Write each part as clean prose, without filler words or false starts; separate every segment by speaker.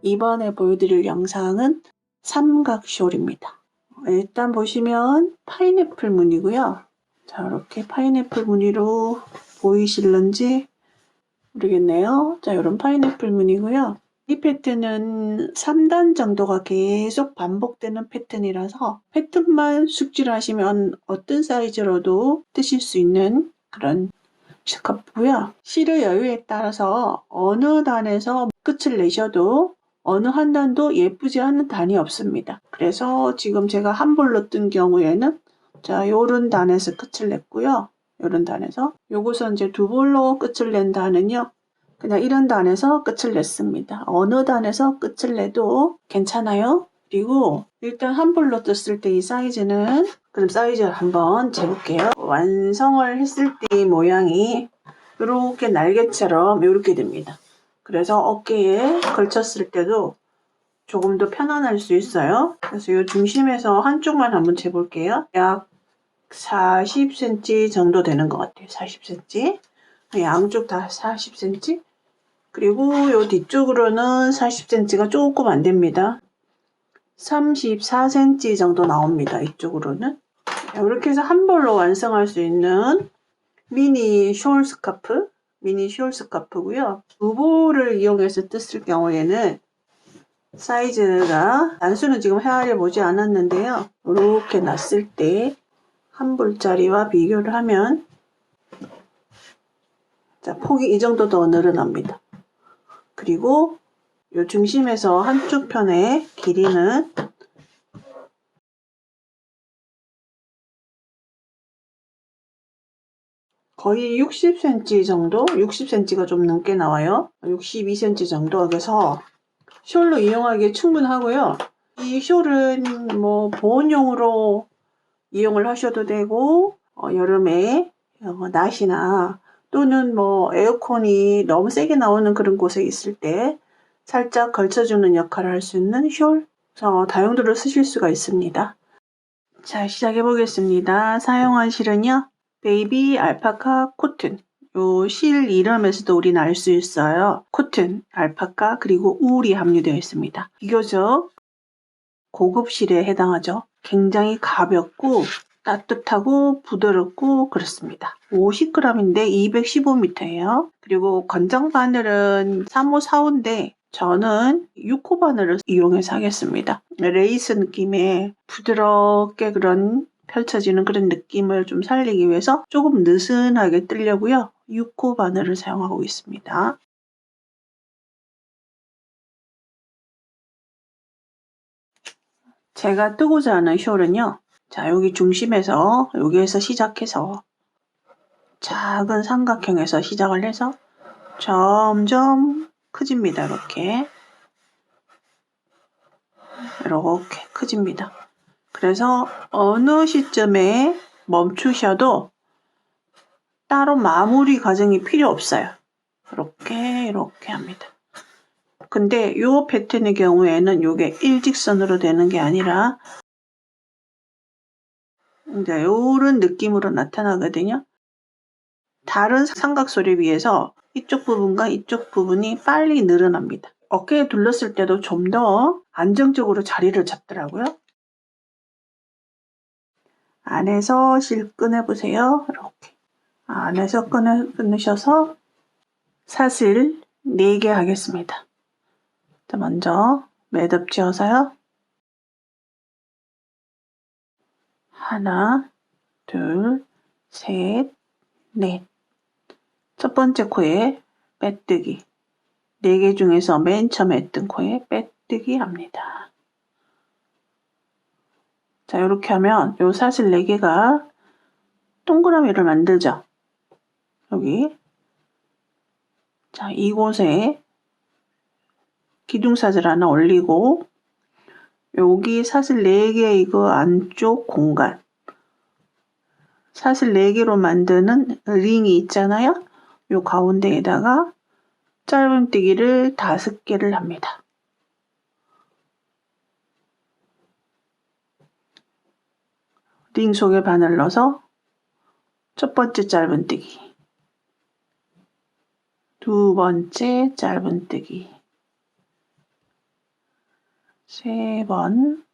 Speaker 1: 이번에 보여드릴 영상은 삼각숄입니다. 일단 보시면 파인애플 무늬고요. 자, 이렇게 파인애플 무늬로 보이실런지 모르겠네요. 자, 이런 파인애플 무늬고요. 이 패턴은 3단 정도가 계속 반복되는 패턴이라서 패턴만 숙지를 하시면 어떤 사이즈로도 뜨실 수 있는 그런 스카프고요. 실의 여유에 따라서 어느 단에서 끝을 내셔도 어느 한 단도 예쁘지 않은 단이 없습니다. 그래서 지금 제가 한 볼로 뜬 경우에는 자, 요런 단에서 끝을 냈고요. 요런 단에서 요것은 이제 두 볼로 끝을 낸 단은요. 그냥 이런 단에서 끝을 냈습니다. 어느 단에서 끝을 내도 괜찮아요. 그리고 일단 한 볼로 떴을 때 이 사이즈는 그럼 사이즈를 한번 재볼게요. 완성을 했을 때 이 모양이 이렇게 날개처럼 이렇게 됩니다. 그래서 어깨에 걸쳤을 때도 조금 더 편안할 수 있어요. 그래서 이 중심에서 한쪽만 한번 재볼게요. 약 40cm 정도 되는 것 같아요. 40cm. 양쪽 다 40cm. 그리고 이 뒤쪽으로는 40cm가 조금 안 됩니다. 34cm 정도 나옵니다. 이쪽으로는. 이렇게 해서 한 벌로 완성할 수 있는 미니 숄 스카프고요. 두 볼을 이용해서 떴을 경우에는 사이즈가 단수는 지금 헤아려 보지 않았는데요. 이렇게 놨을 때 한 볼짜리와 비교를 하면 자, 폭이 이 정도 더 늘어납니다. 그리고 이 중심에서 한쪽 편의 길이는 거의 60cm 정도? 60cm가 좀 넘게 나와요. 62cm 정도. 그래서 숄로 이용하기에 충분하고요. 이 숄은 뭐 보온용으로 이용을 하셔도 되고 여름에 낮이나 또는 뭐 에어컨이 너무 세게 나오는 그런 곳에 있을 때 살짝 걸쳐주는 역할을 할 수 있는 숄. 다용도로 쓰실 수가 있습니다. 자, 시작해 보겠습니다. 사용한 실은요. 베이비 알파카 코튼. 요 실 이름에서도 우리는 알 수 있어요. 코튼, 알파카, 그리고 울이 함유되어 있습니다. 비교적 고급 실에 해당하죠. 굉장히 가볍고 따뜻하고 부드럽고 그렇습니다. 50g인데 215m예요. 그리고 건장 바늘은 3호, 4호인데 저는 6호 바늘을 이용해서 하겠습니다. 레이스 느낌의 부드럽게 그런 펼쳐지는 그런 느낌을 좀 살리기 위해서 조금 느슨하게 뜨려고요. 6호 바늘을 사용하고 있습니다. 제가 뜨고자 하는 숄은요. 자, 여기 중심에서 여기에서 시작해서 작은 삼각형에서 시작을 해서 점점 커집니다. 이렇게 커집니다. 그래서 어느 시점에 멈추셔도 따로 마무리 과정이 필요 없어요. 이렇게 합니다. 근데 이 패턴의 경우에는 이게 일직선으로 되는 게 아니라 이제 이런 느낌으로 나타나거든요. 다른 삼각솔에 비해서 이쪽 부분과 이쪽 부분이 빨리 늘어납니다. 어깨에 둘렀을 때도 좀 더 안정적으로 자리를 잡더라고요. 안에서 실 꺼내보세요. 이렇게 안에서 끊으셔서 사슬 4개 하겠습니다. 자, 먼저 매듭 지어서요. 하나, 둘, 셋, 넷. 첫 번째 코에 빼뜨기. 4개 중에서 맨 처음에 뜬 코에 빼뜨기 합니다. 자, 이렇게 하면 요 사슬 4개가 동그라미를 만들죠. 여기. 자, 이곳에 기둥사슬 하나 올리고 여기 사슬 4개 이거 안쪽 공간 사슬 4개로 만드는 링이 있잖아요. 요 가운데에다가 짧은뜨기를 5개를 합니다. 링 속에 바늘 넣어서 첫 번째 짧은뜨기, 두 번째 짧은뜨기, 3번,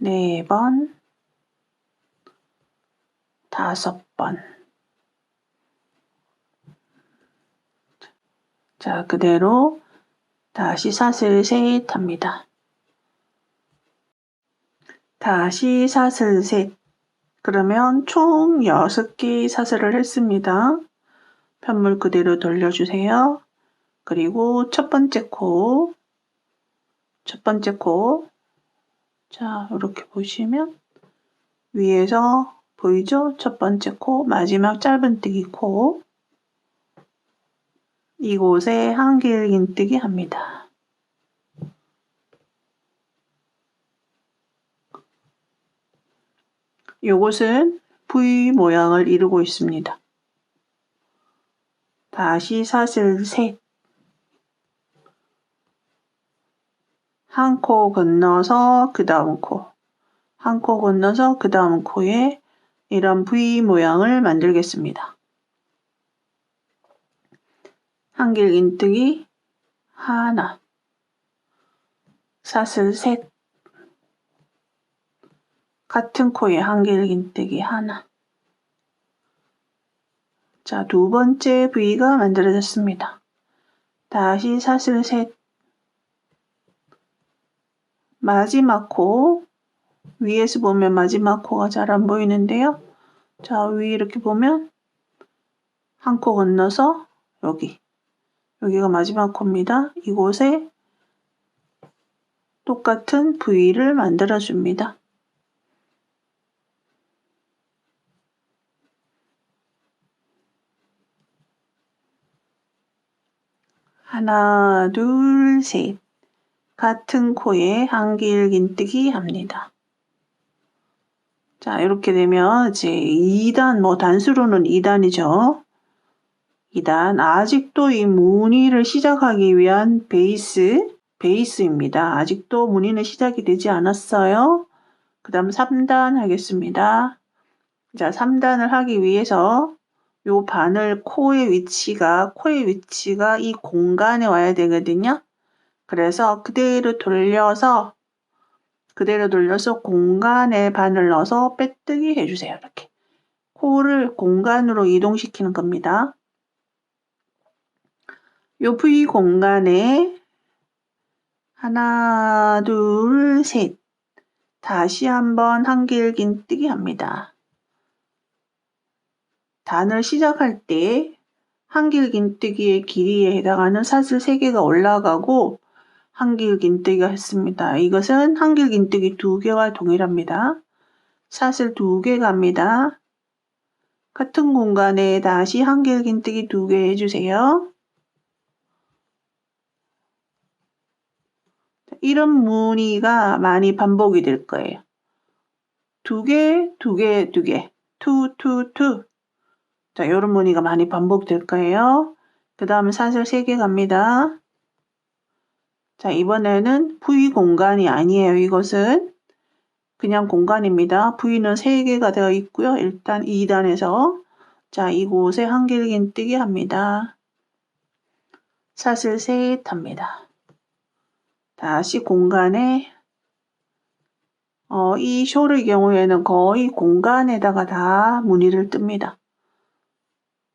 Speaker 1: 4번, 5번. 자, 그대로 다시 사슬 셋 합니다. 다시 사슬 셋. 그러면 총 6개의 사슬을 했습니다. 편물 그대로 돌려주세요. 그리고 첫 번째 코, 자, 이렇게 보시면 위에서 보이죠? 첫 번째 코, 마지막 짧은뜨기 코, 이곳에 한길긴뜨기 합니다. 요것은 V 모양을 이루고 있습니다. 다시 사슬 셋. 한 코 건너서 그 다음 코, 한 코 건너서 그 다음 코에 이런 V 모양을 만들겠습니다. 한길긴뜨기 하나, 사슬 셋, 같은 코에 한길긴뜨기 하나. 자, 두 번째 V가 만들어졌습니다. 다시 사슬 셋, 마지막 코, 위에서 보면 마지막 코가 잘 안 보이는데요. 자, 위 이렇게 보면 한 코 건너서 여기가 마지막 코입니다. 이곳에 똑같은 V를 만들어줍니다. 하나, 둘, 셋. 같은 코에 한길긴뜨기 합니다. 자, 이렇게 되면 이제 2단, 단수로는 2단이죠. 2단. 아직도 이 무늬를 시작하기 위한 베이스입니다. 아직도 무늬는 시작이 되지 않았어요. 그 다음 3단 하겠습니다. 자, 3단을 하기 위해서 요 바늘 코의 위치가 이 공간에 와야 되거든요. 그래서 그대로 돌려서 공간에 바늘 넣어서 빼뜨기 해주세요. 이렇게 코를 공간으로 이동시키는 겁니다. 요 V 공간에 하나, 둘, 셋. 다시 한번 한길긴뜨기 합니다. 단을 시작할 때 한길긴뜨기의 길이에 해당하는 사슬 3개가 올라가고 한길긴뜨기가 했습니다. 이것은 한길긴뜨기 2개와 동일합니다. 사슬 2개 갑니다. 같은 공간에 다시 한길긴뜨기 2개 해주세요. 이런 무늬가 많이 반복이 될 거예요. 2개, 2개, 2개, 2, 2, 2. 자, 이런 무늬가 많이 반복될 거예요. 그 다음에 사슬 3개 갑니다. 자, 이번에는 V 공간이 아니에요. 이것은 그냥 공간입니다. V는 3개가 되어 있고요. 일단 2단에서 자, 이곳에 한길긴뜨기 합니다. 사슬 셋 합니다. 다시 공간에 이 숄의 경우에는 거의 공간에다가 다 무늬를 뜹니다.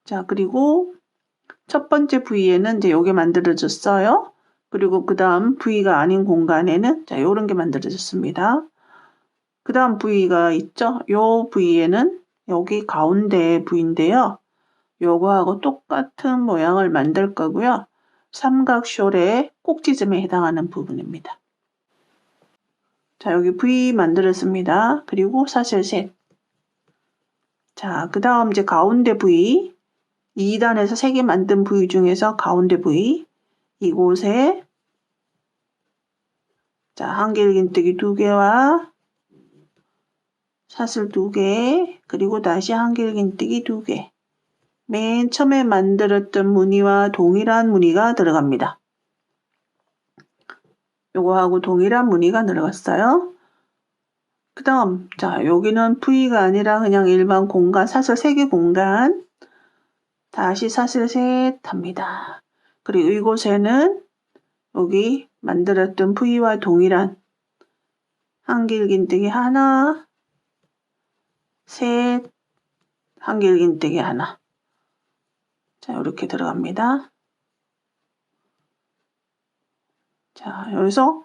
Speaker 1: 자, 그리고 첫 번째 V에는 이제 요게 만들어졌어요. 그리고 그 다음 V가 아닌 공간에는 자, 요런 게 만들어졌습니다. 그 다음 V가 있죠? 요 V에는 여기 가운데 V인데요. 요거하고 똑같은 모양을 만들 거고요. 삼각숄의 꼭지점에 해당하는 부분입니다. 자, 여기 V 만들었습니다. 그리고 사슬 셋. 자, 그 다음 이제 가운데 V. 2단에서 3개 만든 V 중에서 가운데 V. 이곳에 자, 한길긴뜨기 2개와 사슬 2개, 그리고 다시 한길긴뜨기 2개. 맨 처음에 만들었던 무늬와 동일한 무늬가 들어갑니다. 요거하고 동일한 무늬가 들어갔어요. 그 다음, 자, 여기는 V가 아니라 그냥 일반 공간, 사슬 3개 공간. 다시 사슬 셋 합니다. 그리고 이곳에는 여기 만들었던 V와 동일한 한길긴뜨기 하나, 셋, 한길긴뜨기 하나. 자, 이렇게 들어갑니다. 자, 여기서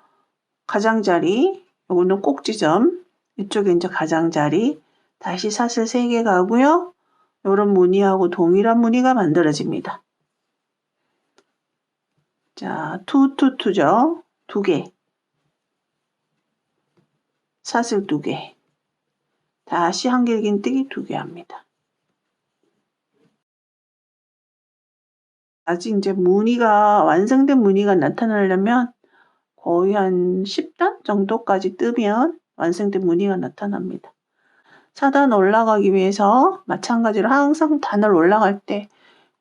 Speaker 1: 가장자리, 요거는 꼭지점, 이쪽에 이제 가장자리, 다시 사슬 3개 가고요. 요런 무늬하고 동일한 무늬가 만들어집니다. 자, 투투투죠. 2개. 사슬 2개. 다시 한길긴뜨기 2개 합니다. 아직 이제 무늬가, 완성된 무늬가 나타나려면 거의 한 10단 정도까지 뜨면 완성된 무늬가 나타납니다. 4단 올라가기 위해서 마찬가지로 항상 단을 올라갈 때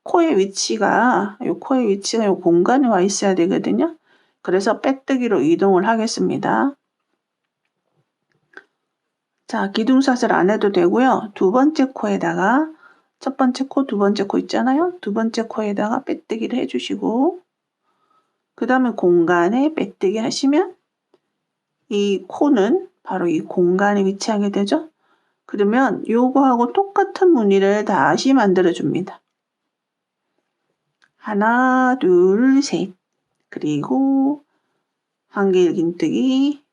Speaker 1: 코의 위치가, 요 공간에 와 있어야 되거든요. 그래서 빼뜨기로 이동을 하겠습니다. 자, 기둥사슬 안 해도 되고요. 두 번째 코에다가 첫 번째 코, 두 번째 코 있잖아요. 두 번째 코에다가 빼뜨기를 해주시고, 그 다음에 공간에 빼뜨기 하시면 이 코는 바로 이 공간에 위치하게 되죠. 그러면 요거하고 똑같은 무늬를 다시 만들어 줍니다. 하나, 둘, 셋. 그리고 한길긴뜨기,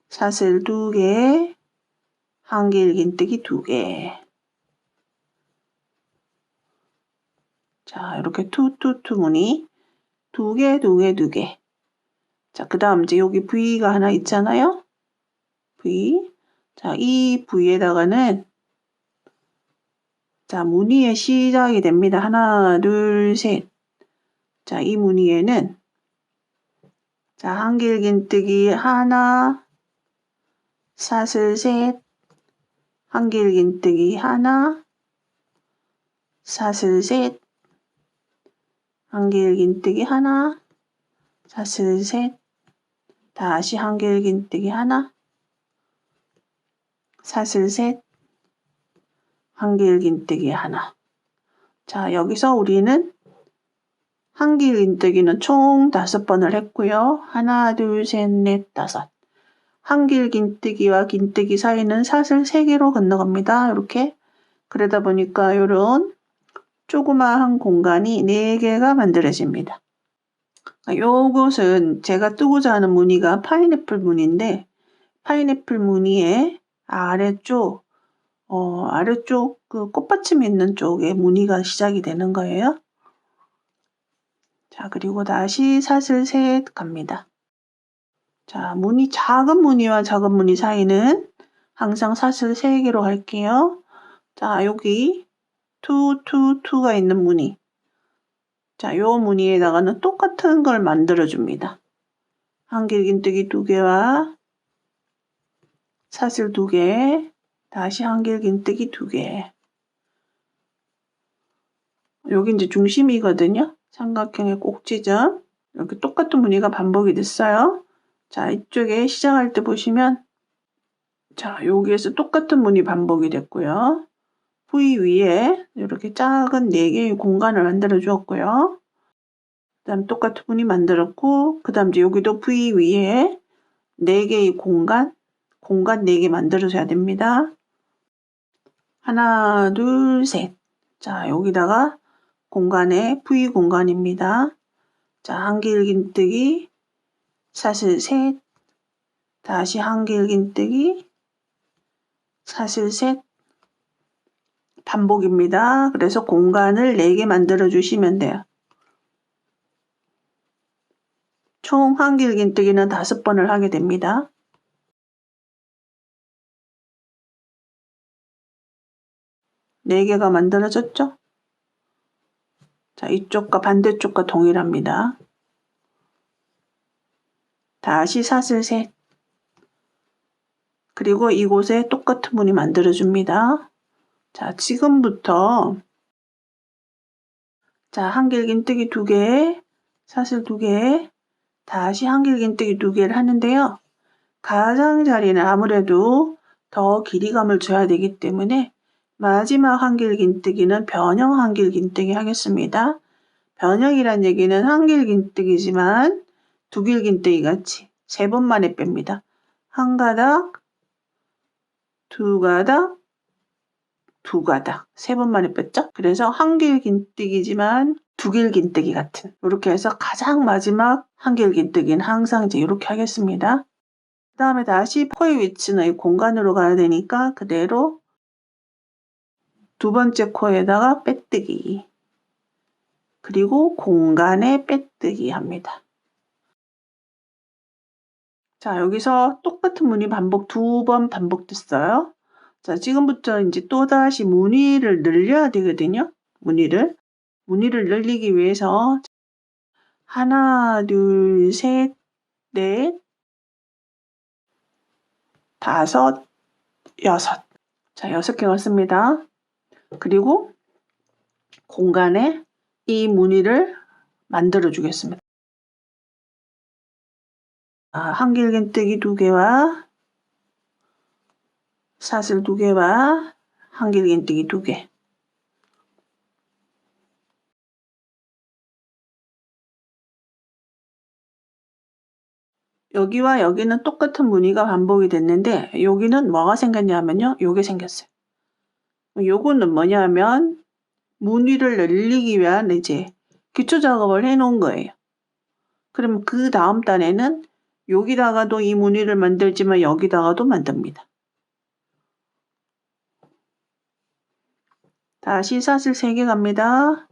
Speaker 1: 사슬 2개, 한길긴뜨기 2개. 자, 이렇게 투투투 무늬 2개, 2개, 2개. 자, 그 다음 이제 여기 V가 하나 있잖아요. V. 자, 이 V에다가는 자, 무늬의 시작이 됩니다. 하나, 둘, 셋. 자, 이 무늬에는 자, 한길긴뜨기 하나, 사슬 셋, 한길긴뜨기 하나, 사슬 셋, 한길긴뜨기 하나, 사슬 셋, 다시 한길긴뜨기 하나, 사슬 셋, 한길긴뜨기 하나. 자, 여기서 우리는 한길긴뜨기는 총 5번을 했고요. 하나, 둘, 셋, 넷, 5. 한길긴뜨기와 긴뜨기 사이는 사슬 3개로 건너갑니다. 이렇게. 그러다 보니까 이런 조그마한 공간이 4개가 만들어집니다. 요것은 제가 뜨고자 하는 무늬가 파인애플 무늬인데, 파인애플 무늬의 아래쪽 그 꽃받침이 있는 쪽에 무늬가 시작이 되는 거예요. 자, 그리고 다시 사슬 셋 갑니다. 자, 작은 무늬와 작은 무늬 사이는 항상 사슬 3개로 할게요. 자, 여기 투가 있는 무늬. 자, 요 무늬에다가는 똑같은 걸 만들어 줍니다. 한길긴뜨기 2개와 사슬 2개, 다시 한길긴뜨기 2개. 여기 이제 중심이거든요. 삼각형의 꼭지점. 이렇게 똑같은 무늬가 반복이 됐어요. 자, 이쪽에 시작할 때 보시면, 자, 여기에서 똑같은 무늬 반복이 됐고요. V 위에 이렇게 작은 4개의 공간을 만들어 주었고요. 그 다음 똑같은 무늬 만들었고, 그 다음 이제 여기도 V 위에 4개의 공간 4개 만들어줘야 됩니다. 하나, 둘, 셋. 자, 여기다가 공간에 V 공간입니다. 자, 한길긴뜨기, 사슬 셋, 다시 한길긴뜨기, 사슬 셋, 반복입니다. 그래서 공간을 4개 만들어 주시면 돼요. 총 한길긴뜨기는 5번을 하게 됩니다. 네 개가 만들어졌죠? 자, 이쪽과 반대쪽과 동일합니다. 다시 사슬 셋. 그리고 이곳에 똑같은 무늬 만들어줍니다. 자, 지금부터 자, 한길긴뜨기 2개, 사슬 2개, 다시 한길긴뜨기 2개를 하는데요. 가장자리는 아무래도 더 길이감을 줘야 되기 때문에 마지막 한길긴뜨기는 변형 한길긴뜨기 하겠습니다. 변형이란 얘기는 한길긴뜨기지만 두길긴뜨기 같이 3번 만에 뺍니다. 한 가닥, 두 가닥, 두 가닥 3번 만에 뺐죠? 그래서 한길긴뜨기지만 두길긴뜨기 같은 이렇게 해서 가장 마지막 한길긴뜨기는 항상 이제 이렇게 하겠습니다. 그 다음에 다시 코의 위치는 이 공간으로 가야 되니까 그대로 두 번째 코에다가 빼뜨기 그리고 공간에 빼뜨기 합니다. 자, 여기서 똑같은 무늬 반복 2번 반복됐어요. 자, 지금부터 이제 또다시 무늬를 늘려야 되거든요. 무늬를 늘리기 위해서 하나, 둘, 셋, 넷, 다섯, 여섯. 자, 6개가 씁니다. 그리고 공간에 이 무늬를 만들어 주겠습니다. 한길긴뜨기 2개와 사슬 2개와 한길긴뜨기 2개. 여기와 여기는 똑같은 무늬가 반복이 됐는데 여기는 뭐가 생겼냐면요. 요게 생겼어요. 요거는 뭐냐면 무늬를 늘리기 위한 이제 기초 작업을 해 놓은 거예요. 그럼 그 다음 단에는 여기다가도 이 무늬를 만들지만 여기다가도 만듭니다. 다시 사슬 3개 갑니다.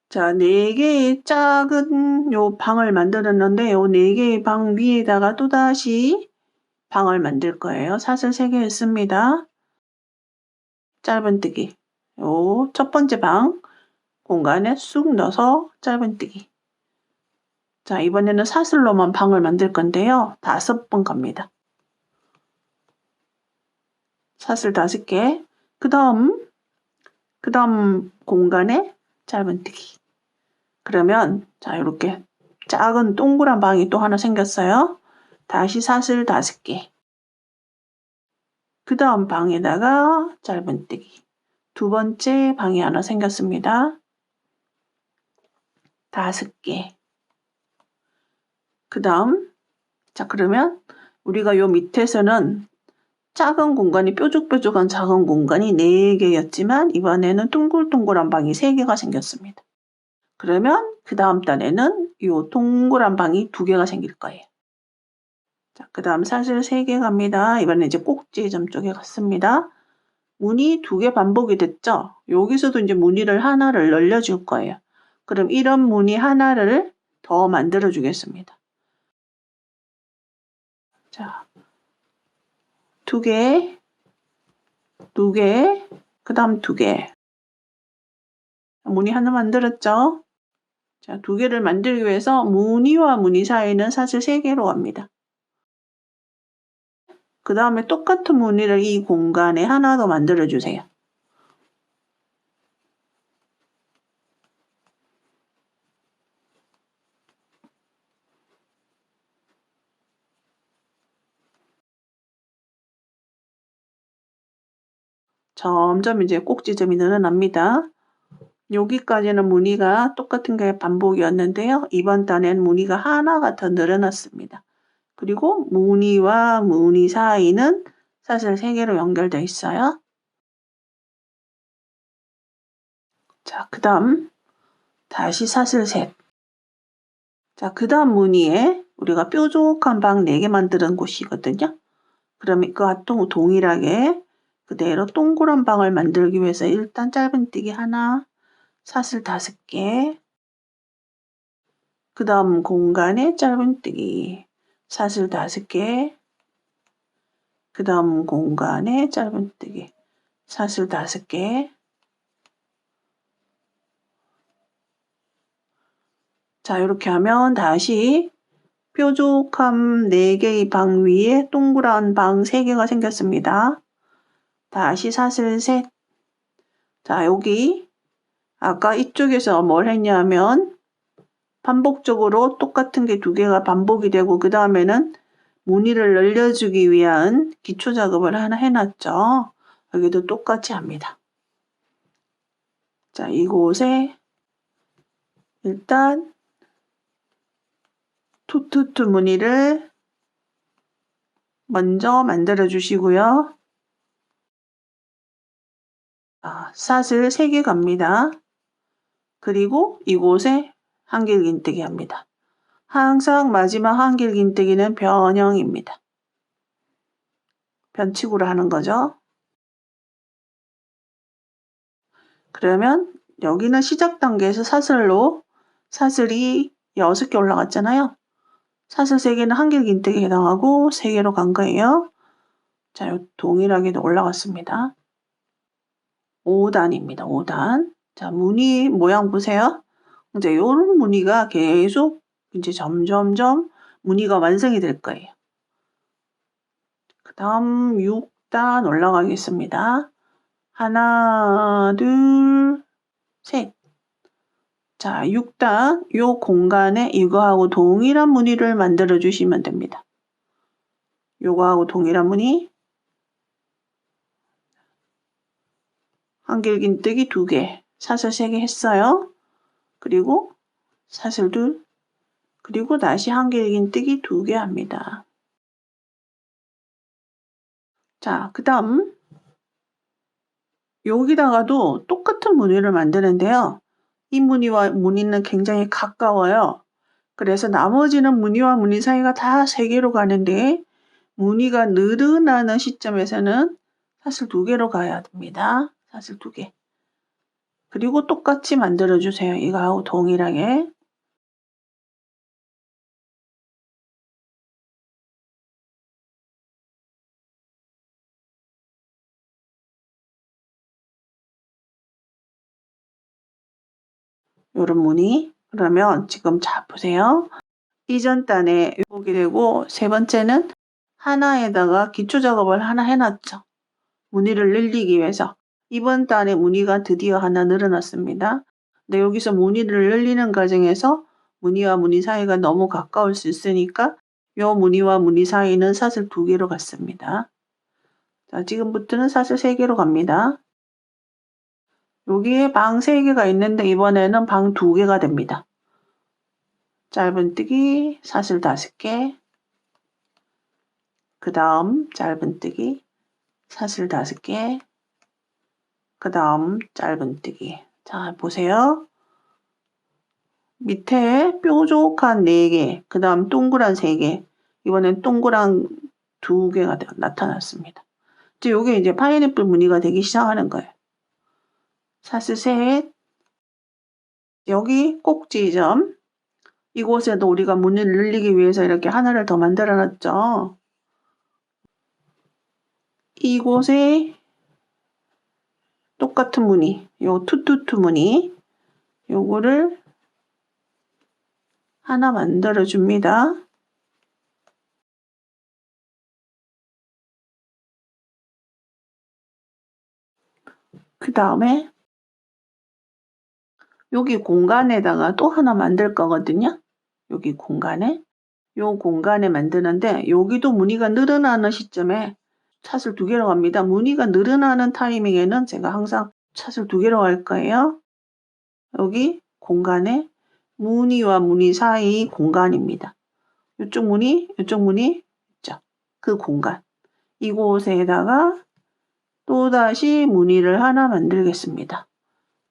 Speaker 1: 자, 4개의 작은 요 방을 만들었는데 요 4개의 방 위에다가 또다시 방을 만들 거예요. 사슬 3개 했습니다. 짧은뜨기. 요 첫 번째 방 공간에 쑥 넣어서 짧은뜨기. 자, 이번에는 사슬로만 방을 만들 건데요. 5번 갑니다. 사슬 5개. 그 다음 공간에 짧은뜨기. 그러면 자, 이렇게 작은 동그란 방이 또 하나 생겼어요. 다시 사슬 5개. 그 다음 방에다가 짧은뜨기. 두 번째 방이 하나 생겼습니다. 5개. 그 다음 자, 그러면 우리가 요 밑에서는 작은 공간이 뾰족뾰족한 작은 공간이 4개였지만 이번에는 둥글둥글한 방이 3개가 생겼습니다. 그러면 그 다음 단에는 이 동그란 방이 2개가 생길 거예요. 자, 그 다음 사슬 3개 갑니다. 이번엔 이제 꼭지점 쪽에 갔습니다. 무늬 2개 반복이 됐죠? 여기서도 이제 무늬를 하나를 늘려줄 거예요. 그럼 이런 무늬 하나를 더 만들어 주겠습니다. 자, 2개, 2개, 그 다음 2개. 무늬 하나 만들었죠? 자, 2개를 만들기 위해서 무늬와 무늬 사이는 사슬 3개로 갑니다. 그 다음에 똑같은 무늬를 이 공간에 하나 더 만들어 주세요. 점점 이제 꼭지점이 늘어납니다. 여기까지는 무늬가 똑같은 게 반복이었는데요. 이번 단에는 무늬가 하나가 더 늘어났습니다. 그리고 무늬와 무늬 사이는 사슬 3개로 연결되어 있어요. 자, 그 다음 다시 사슬 셋. 자, 그 다음 무늬에 우리가 뾰족한 방 4개 만드는 곳이거든요. 그러면 그와 동일하게 그대로 동그란 방을 만들기 위해서 일단 짧은뜨기 하나, 사슬 5개, 그 다음 공간에 짧은뜨기, 사슬 5개, 그 다음 공간에 짧은뜨기, 사슬 5개. 자, 이렇게 하면 다시 뾰족한 4개의 방 위에 동그란 방 3개가 생겼습니다. 다시 사슬 셋. 자, 여기 아까 이쪽에서 뭘 했냐면 반복적으로 똑같은 게 2개가 반복이 되고 그 다음에는 무늬를 늘려주기 위한 기초 작업을 하나 해놨죠. 여기도 똑같이 합니다. 자, 이곳에 일단 투투투 무늬를 먼저 만들어 주시고요. 샷을 3개 갑니다. 그리고 이곳에 한길긴뜨기 합니다. 항상 마지막 한길긴뜨기는 변형입니다. 변칙으로 하는 거죠. 그러면 여기는 시작 단계에서 사슬로 사슬이 6개 올라갔잖아요. 사슬 3개는 한길긴뜨기에 해당하고 3개로 간 거예요. 자, 동일하게 올라갔습니다. 5단입니다. 5단. 자, 무늬 모양 보세요. 이제 이런 무늬가 계속 이제 점점점 무늬가 완성이 될 거예요. 그 다음 6단 올라가겠습니다. 하나, 둘, 셋. 자, 6단 요 공간에 이거하고 동일한 무늬를 만들어 주시면 됩니다. 요거하고 동일한 무늬 한길긴뜨기 2개, 사슬 3개 했어요. 그리고 사슬 2, 그리고 다시 한길긴뜨기 2개 합니다. 자, 그 다음 여기다가도 똑같은 무늬를 만드는데요. 이 무늬와 무늬는 굉장히 가까워요. 그래서 나머지는 무늬와 무늬 사이가 다 3개로 가는데 무늬가 늘어나는 시점에서는 사슬 2개로 가야 됩니다. 사슬 2개. 그리고 똑같이 만들어 주세요. 이거하고 동일하게. 요런 무늬. 그러면 지금 자 보세요. 이전 단에 요게 되고 세 번째는 하나에다가 기초 작업을 하나 해놨죠. 무늬를 늘리기 위해서. 이번 단에 무늬가 드디어 하나 늘어났습니다. 근데 여기서 무늬를 늘리는 과정에서 무늬와 무늬 사이가 너무 가까울 수 있으니까 요 무늬와 무늬 사이는 사슬 2개로 갔습니다. 자, 지금부터는 사슬 3개로 갑니다. 여기에 방 3개가 있는데 이번에는 방 2개가 됩니다. 짧은뜨기 사슬 5개, 그 다음 짧은뜨기 사슬 5개, 그 다음 짧은뜨기. 자, 보세요. 밑에 뾰족한 4개, 그 다음 동그란 3개, 이번엔 동그란 2개가 나타났습니다. 이제 요게 이제 파인애플 무늬가 되기 시작하는 거예요. 사슬 셋, 여기 꼭지점, 이곳에도 우리가 무늬를 늘리기 위해서 이렇게 하나를 더 만들어 놨죠. 이곳에 똑같은 무늬, 요 투투투 무늬, 요거를 하나 만들어 줍니다. 그 다음에 여기 공간에다가 또 하나 만들 거거든요. 여기 공간에. 요 공간에 만드는데 여기도 무늬가 늘어나는 시점에 사슬 2개로 갑니다. 무늬가 늘어나는 타이밍에는 제가 항상 사슬 2개로 갈 거예요. 여기 공간에 무늬와 무늬 사이 공간입니다. 이쪽 무늬, 이쪽 무늬 있죠. 그 공간. 이곳에다가 또다시 무늬를 하나 만들겠습니다.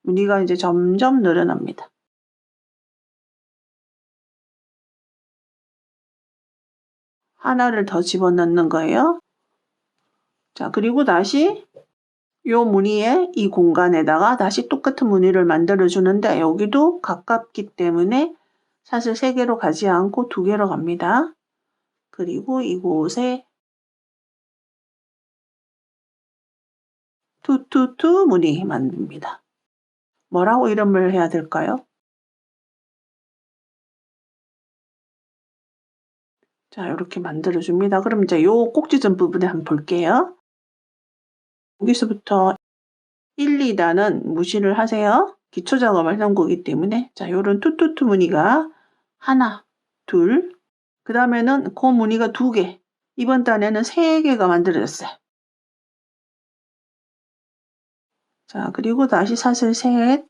Speaker 1: 무늬가 이제 점점 늘어납니다. 하나를 더 집어넣는 거예요. 자, 그리고 다시 요 무늬에 이 공간에다가 다시 똑같은 무늬를 만들어 주는데 여기도 가깝기 때문에 사슬 3개로 가지 않고 2개로 갑니다. 그리고 이곳에 투투투 무늬 만듭니다. 뭐라고 이름을 해야 될까요? 자, 이렇게 만들어 줍니다. 그럼 이제 요 꼭지점 부분에 한번 볼게요. 여기서부터 1, 2단은 무시를 하세요. 기초 작업을 해놓은 거기 때문에. 자, 요런 투투투 무늬가 하나, 둘, 그 다음에는 그 무늬가 2개. 이번 단에는 3개가 만들어졌어요. 자, 그리고 다시 사슬 셋.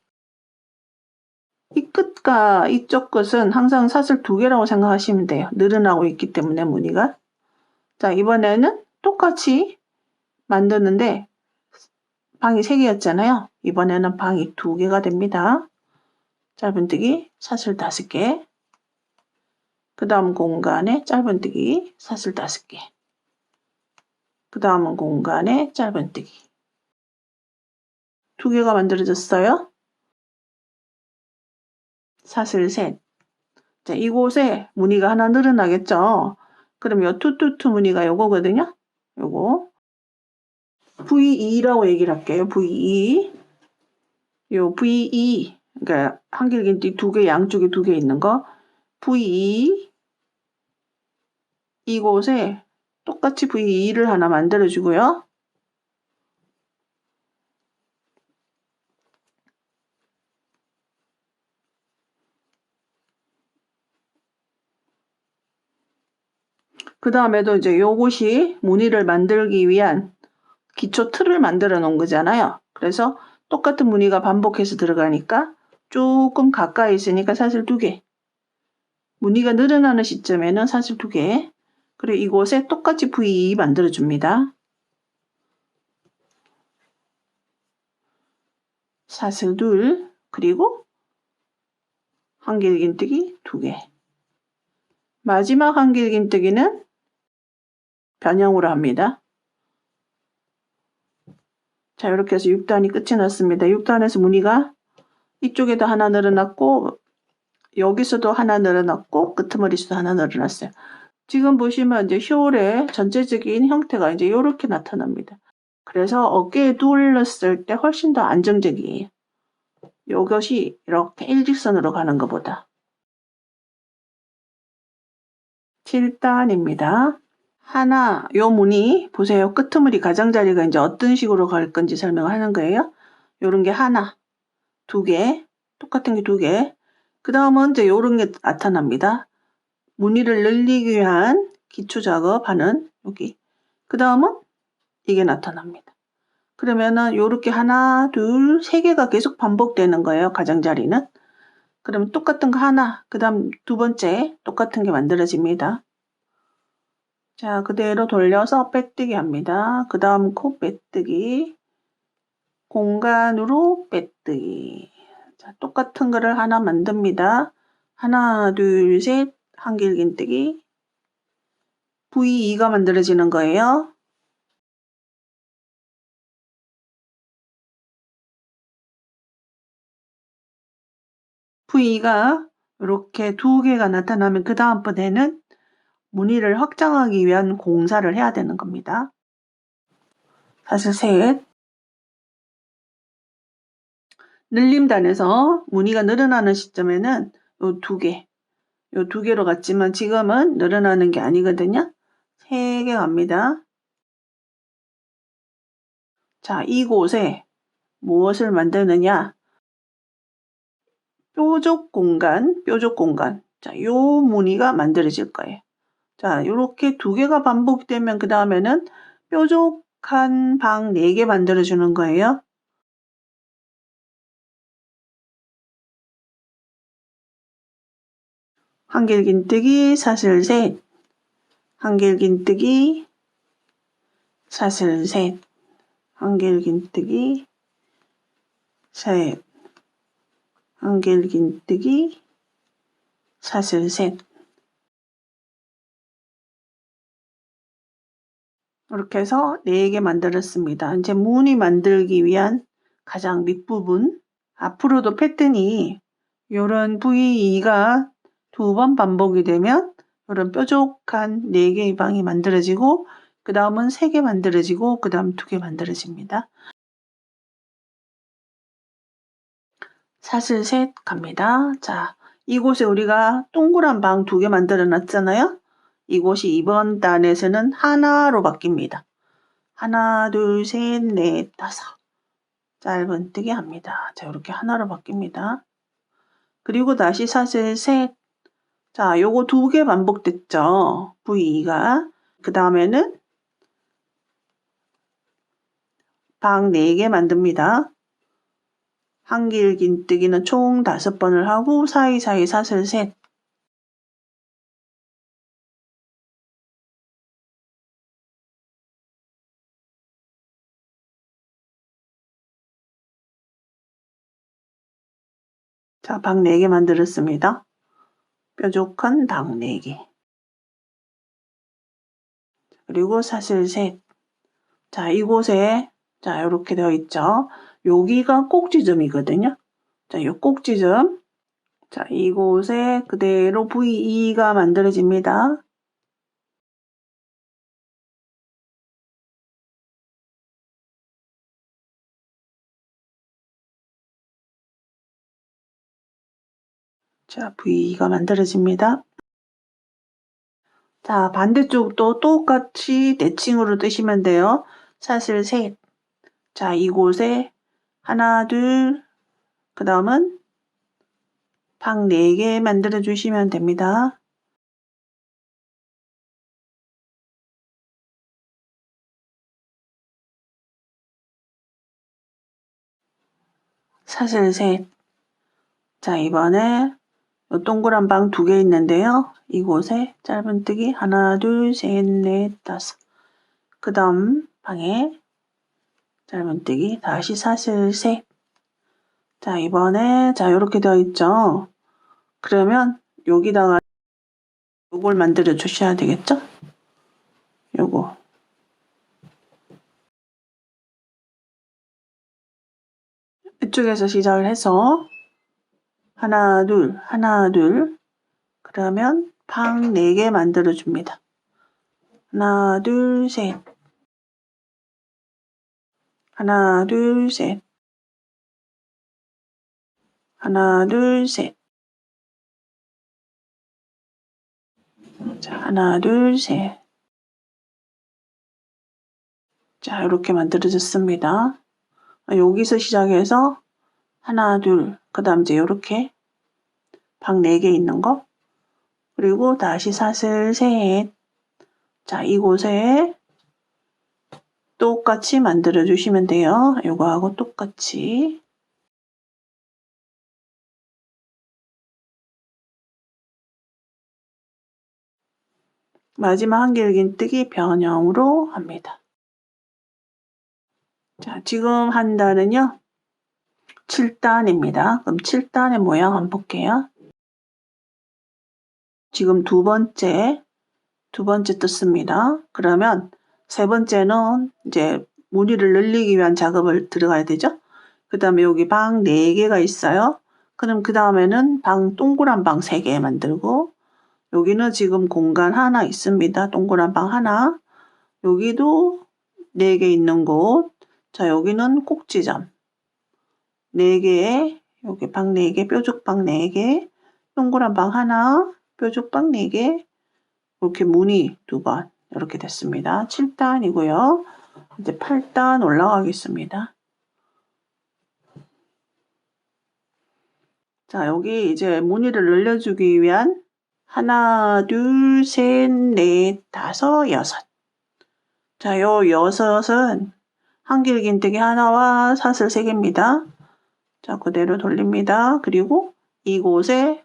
Speaker 1: 이 끝과 이쪽 끝은 항상 사슬 2개라고 생각하시면 돼요. 늘어나고 있기 때문에 무늬가. 자, 이번에는 똑같이 만드는데 방이 3개였잖아요. 이번에는 방이 2개가 됩니다. 짧은뜨기 사슬 5개. 그 다음 공간에 짧은뜨기 사슬 5개. 그 다음은 공간에 짧은뜨기. 2개가 만들어졌어요. 사슬 셋. 자, 이곳에 무늬가 하나 늘어나겠죠. 그럼 요 투투투 무늬가 요거거든요. 요거 V2라고 얘기를 할게요. V2. 요 V2, 그러니까 한길긴띠 2개, 양쪽에 2개 있는 거. V2. 이곳에 똑같이 V2를 하나 만들어주고요. 그 다음에도 이제 요것이 무늬를 만들기 위한 기초 틀을 만들어 놓은 거잖아요. 그래서 똑같은 무늬가 반복해서 들어가니까 조금 가까이 있으니까 사슬 2개. 무늬가 늘어나는 시점에는 사슬 2개. 그리고 이곳에 똑같이 V2 만들어 줍니다. 사슬 2, 그리고 한길긴뜨기 2개. 마지막 한길긴뜨기는 변형으로 합니다. 자, 이렇게 해서 6단이 끝이 났습니다. 6단에서 무늬가 이쪽에도 하나 늘어났고 여기서도 하나 늘어났고 끄트머리에서도 하나 늘어났어요. 지금 보시면 이제 숄의 전체적인 형태가 이제 이렇게 나타납니다. 그래서 어깨에 둘렀을 때 훨씬 더 안정적이에요. 이것이 이렇게 일직선으로 가는 것보다. 7단입니다. 하나, 요 무늬 보세요. 끄트머리 가장자리가 이제 어떤 식으로 갈 건지 설명하는 거예요. 요런 게 하나, 2개, 똑같은 게 2개. 그 다음은 이제 요런 게 나타납니다. 무늬를 늘리기 위한 기초 작업하는 여기. 그 다음은 이게 나타납니다. 그러면은 요렇게 하나, 둘, 3개가 계속 반복되는 거예요. 가장자리는. 그러면 똑같은 거 하나, 그 다음 2번째 똑같은 게 만들어집니다. 자, 그대로 돌려서 빼뜨기 합니다. 그 다음 코 빼뜨기, 공간으로 빼뜨기. 자, 똑같은 거를 하나 만듭니다. 하나, 둘, 셋, 한길긴뜨기. V2가 만들어지는 거예요. V가 이렇게 2개가 나타나면 그 다음번에는 무늬를 확장하기 위한 공사를 해야 되는 겁니다. 사슬 셋. 늘림단에서 무늬가 늘어나는 시점에는 요 2개, 요 2개로 갔지만 지금은 늘어나는 게 아니거든요. 3개 갑니다. 자, 이곳에 무엇을 만드느냐? 뾰족 공간. 자, 요 무늬가 만들어질 거예요. 자, 요렇게 2개가 반복되면 그 다음에는 뾰족한 방 4개 만들어주는 거예요. 한길긴뜨기, 사슬 셋, 한길긴뜨기, 사슬 셋, 한길긴뜨기, 셋, 한길긴뜨기, 사슬 셋. 이렇게 해서 4개 만들었습니다. 이제 무늬 만들기 위한 가장 밑부분. 앞으로도 패턴이 이런 V2가 2번 반복이 되면 이런 뾰족한 4개의 방이 만들어지고 그 다음은 3개 만들어지고 그 다음 2개 만들어집니다. 사슬 셋 갑니다. 자, 이곳에 우리가 동그란 방 2개 만들어 놨잖아요. 이곳이 이번 단에서는 하나로 바뀝니다. 하나, 둘, 셋, 넷, 다섯. 짧은뜨기 합니다. 자, 이렇게 하나로 바뀝니다. 그리고 다시 사슬 셋. 자, 요거 2개 반복됐죠. V2가. 그 다음에는 방 4개 만듭니다. 한길 긴뜨기는 총 5번을 하고 사이사이 사슬 셋. 자, 방 4개 만들었습니다. 뾰족한 방 4개. 그리고 사슬 셋. 자, 이곳에 자, 이렇게 되어 있죠. 여기가 꼭지점이거든요. 자, 이 꼭지점. 자, 이곳에 그대로 V2가 만들어집니다. 자, V가 만들어집니다. 자, 반대쪽도 똑같이 대칭으로 뜨시면 돼요. 사슬 셋. 자, 이곳에 하나, 둘, 그 다음은 방 4개 만들어 주시면 됩니다. 사슬 셋. 자, 이번에 동그란 방 2개 있는데요. 이곳에 짧은뜨기 하나, 둘, 셋, 넷, 다섯. 그 다음 방에 짧은뜨기 다시 사슬 셋. 자, 이번에 자, 이렇게 되어 있죠. 그러면 여기다가 요걸 만들어 주셔야 되겠죠? 요거. 이쪽에서 시작을 해서 하나, 둘, 하나, 둘. 그러면 방 4개 만들어 줍니다. 하나, 둘, 셋. 하나, 둘, 셋. 하나, 둘, 셋. 자, 하나, 둘, 셋. 자, 이렇게 만들어졌습니다. 여기서 시작해서 하나, 둘, 그 다음 이제 이렇게 방 4개 있는 거. 그리고 다시 사슬 셋. 자, 이곳에 똑같이 만들어 주시면 돼요. 이거하고 똑같이. 마지막 한길 긴뜨기 변형으로 합니다. 자, 지금 한 단은요. 7단입니다. 그럼 7단의 모양 한번 볼게요. 지금 두 번째 떴습니다. 그러면 세 번째는 이제 무늬를 늘리기 위한 작업을 들어가야 되죠. 그 다음에 여기 방 4개가 있어요. 그럼 그 다음에는 동그란 방 3개 만들고, 여기는 지금 공간 하나 있습니다. 동그란 방 하나. 여기도 4개 있는 곳. 자, 여기는 꼭지점. 4개에, 여기 방 4개, 뾰족방 4개, 동그란 방 하나, 뾰족방 4개, 이렇게 무늬 2번, 이렇게 됐습니다. 7단이고요. 이제 8단 올라가겠습니다. 자, 여기 이제 무늬를 늘려주기 위한 하나, 둘, 셋, 넷, 다섯, 여섯. 자, 요 여섯은 한길 긴뜨기 하나와 사슬 3개입니다. 자, 그대로 돌립니다. 그리고 이곳에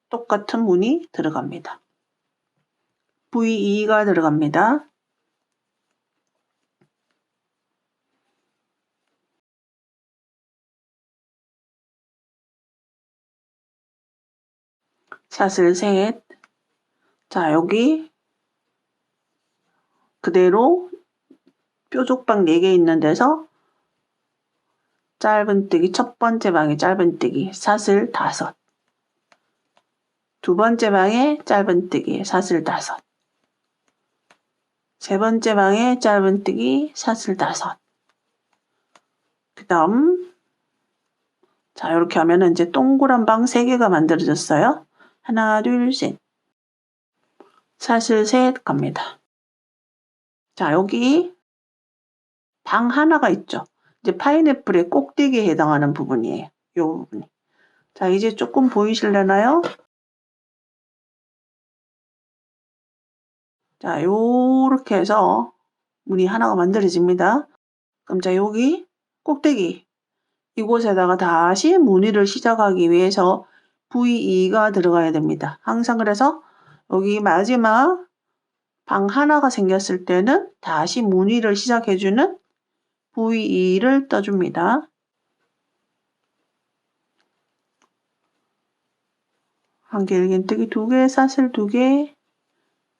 Speaker 1: 똑같은 무늬 들어갑니다. V2가 들어갑니다. 사슬 셋. 자, 여기 그대로 뾰족방 4개 있는 데서 짧은뜨기, 첫 번째 방에 짧은뜨기, 사슬 5. 두 번째 방에 짧은뜨기, 사슬 5. 세 번째 방에 짧은뜨기, 사슬 5. 그 다음, 자, 이렇게 하면 이제 동그란 방 3개가 만들어졌어요. 하나, 둘, 셋. 사슬 셋 갑니다. 자, 여기 방 하나가 있죠. 이제 파인애플의 꼭대기에 해당하는 부분이에요. 이 부분이. 자, 이제 조금 보이실려나요? 자, 요렇게 해서 무늬 하나가 만들어집니다. 그럼 자, 여기 꼭대기. 이곳에다가 다시 무늬를 시작하기 위해서 V2가 들어가야 됩니다. 항상 그래서 여기 마지막 방 하나가 생겼을 때는 다시 무늬를 시작해주는 V2를 떠줍니다. 한길긴뜨기 2개, 사슬 2개,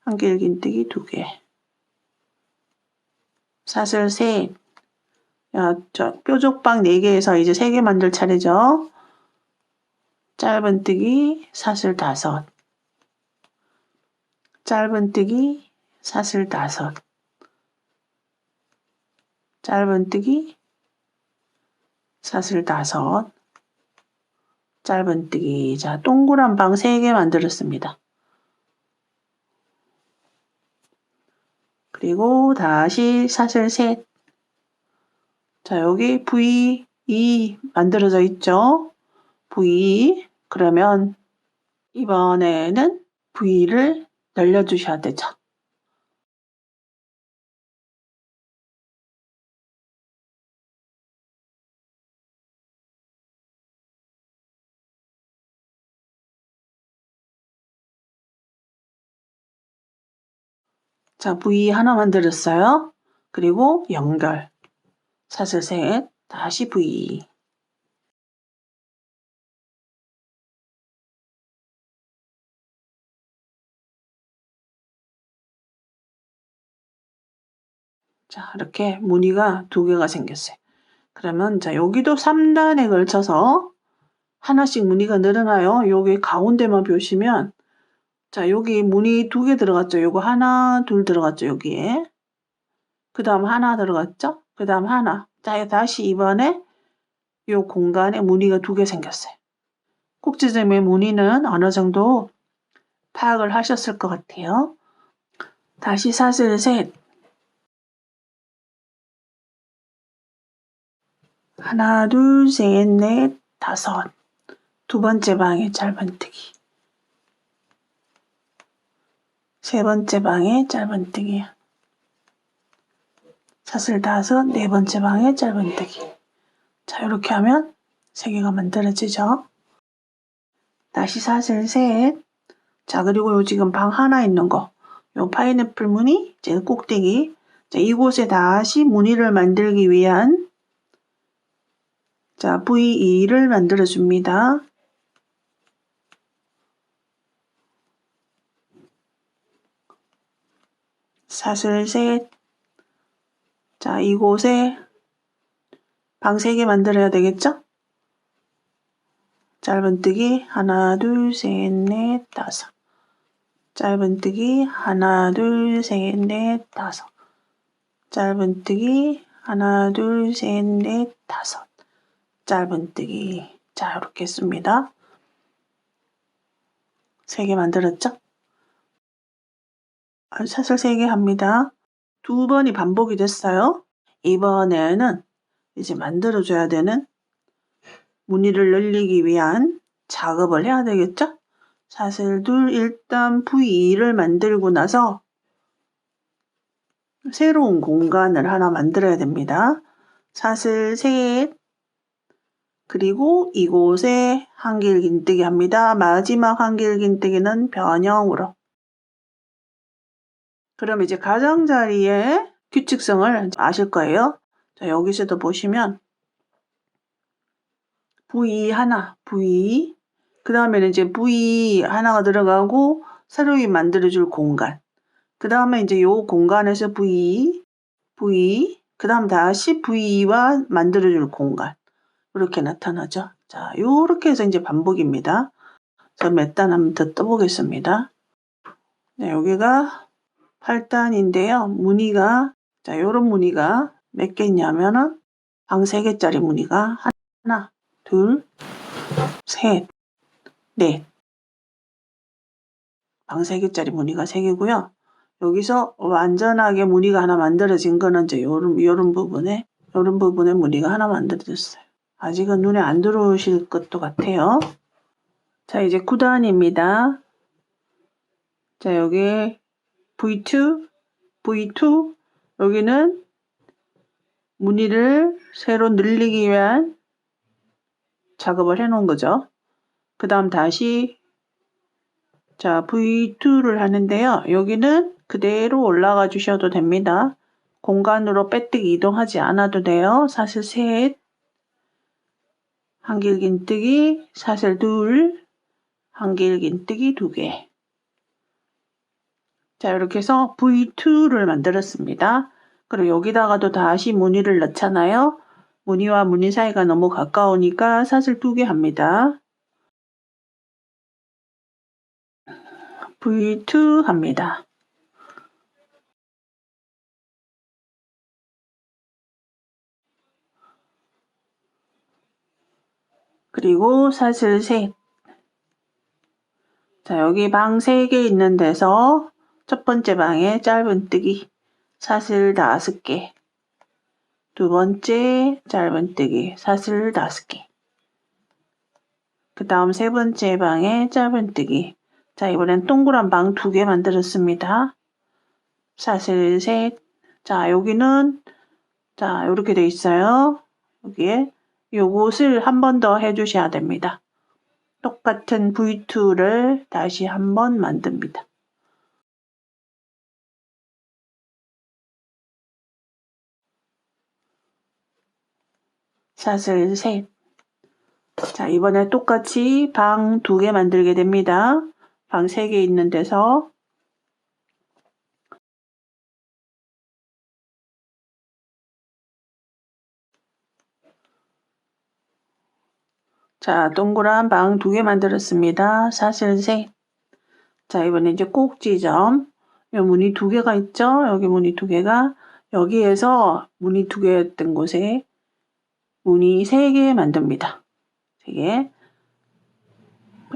Speaker 1: 한길긴뜨기 2개, 사슬 3, 뾰족방 4개에서 이제 3개 만들 차례죠. 짧은뜨기, 사슬 5, 짧은뜨기, 사슬 5, 짧은뜨기, 사슬 5, 짧은뜨기. 자, 동그란 방 3개 만들었습니다. 그리고 다시 사슬 3. 자, 여기 V2 만들어져 있죠? V. 그러면 이번에는 V를 늘려주셔야 되죠. 자, V 하나 만들었어요. 그리고 연결. 사슬 3, 다시 V. 자, 이렇게 무늬가 2개가 생겼어요. 그러면 자, 여기도 3단에 걸쳐서 하나씩 무늬가 늘어나요. 여기 가운데만 보시면 자, 여기 무늬 2개 들어갔죠. 요거 하나, 둘 들어갔죠. 여기에. 그 다음 하나 들어갔죠. 그 다음 하나. 자, 다시 이번에 요 공간에 무늬가 2개 생겼어요. 꼭지점의 무늬는 어느 정도 파악을 하셨을 것 같아요. 다시 사슬 3. 하나, 둘, 셋, 넷, 5. 2번째 방에 짧은뜨기. 3번째 방에 짧은뜨기. 사슬 5, 4번째 방에 짧은뜨기. 자, 이렇게 하면 3개가 만들어지죠. 다시 사슬 3. 자, 그리고 요 지금 방 하나 있는 거. 요 파인애플 무늬, 이제 꼭대기. 자, 이곳에 다시 무늬를 만들기 위한 자, V2를 만들어줍니다. 사슬 3. 자, 이곳에 방 3개 만들어야 되겠죠? 짧은뜨기 하나, 둘, 셋, 넷, 5. 짧은뜨기 하나, 둘, 셋, 넷, 5. 짧은뜨기 하나, 둘, 셋, 넷, 5. 짧은뜨기. 자, 이렇게 씁니다. 3개 만들었죠? 사슬 3개 합니다. 2번이 반복이 됐어요. 이번에는 이제 만들어줘야 되는 무늬를 늘리기 위한 작업을 해야 되겠죠? 사슬 2, 일단 V2를 만들고 나서 새로운 공간을 하나 만들어야 됩니다. 사슬 3, 그리고 이곳에 한길긴뜨기 합니다. 마지막 한길긴뜨기는 변형으로. 그럼 이제 가장자리의 규칙성을 아실 거예요. 자, 여기서도 보시면 V 하나, V, 그 다음에는 이제 V 하나가 들어가고 새로이 만들어줄 공간. 그 다음에 이제 요 공간에서 V, 그 다음 다시 V와 만들어줄 공간. 이렇게 나타나죠. 자, 요렇게 해서 이제 반복입니다. 저 몇 단 한번 더 떠보겠습니다. 네, 여기가 8단인데요. 무늬가, 자, 요런 무늬가 몇 개 있냐면은 방 3개짜리 무늬가 하나, 둘, 셋, 넷. 방 3개짜리 무늬가 3개고요. 여기서 완전하게 무늬가 하나 만들어진 거는 이제 요런 부분에 무늬가 하나 만들어졌어요. 아직은 눈에 안 들어오실 것도 같아요. 자, 이제 9단입니다. 자, 여기 V2, 여기는 무늬를 새로 늘리기 위한 작업을 해 놓은 거죠. 그 다음 다시 자 V2를 하는데요. 여기는 그대로 올라가 주셔도 됩니다. 공간으로 빼뜨기 이동하지 않아도 돼요. 사슬 셋, 한길긴뜨기, 사슬 둘, 한길긴뜨기 2개. 자 이렇게 해서 V2를 만들었습니다. 그리고 여기다가도 다시 무늬를 넣잖아요. 무늬와 무늬 사이가 너무 가까우니까 사슬 2개 합니다. V2 합니다. 그리고 사슬 셋. 자 여기 방 3개 있는 데서 첫 번째 방에 짧은뜨기 사슬 5개, 두 번째 짧은뜨기 사슬 5개, 그 다음 세 번째 방에 짧은뜨기. 자 이번엔 동그란 방 2개 만들었습니다. 사슬 셋. 자 여기는 자 이렇게 돼 있어요. 여기에 요것을 한 번 더 해주셔야 됩니다. 똑같은 V2를 다시 한 번 만듭니다. 사슬 셋. 자 이번에 똑같이 방 2개 만들게 됩니다. 방 3개 있는 데서 자 동그란 방 2개 만들었습니다. 사슬 셋. 자 이번에 이제 꼭지점 요 무늬 2개가 있죠. 여기 무늬 2개가 여기에서 무늬 2개 뜬 곳에 무늬 3개 만듭니다. 3개.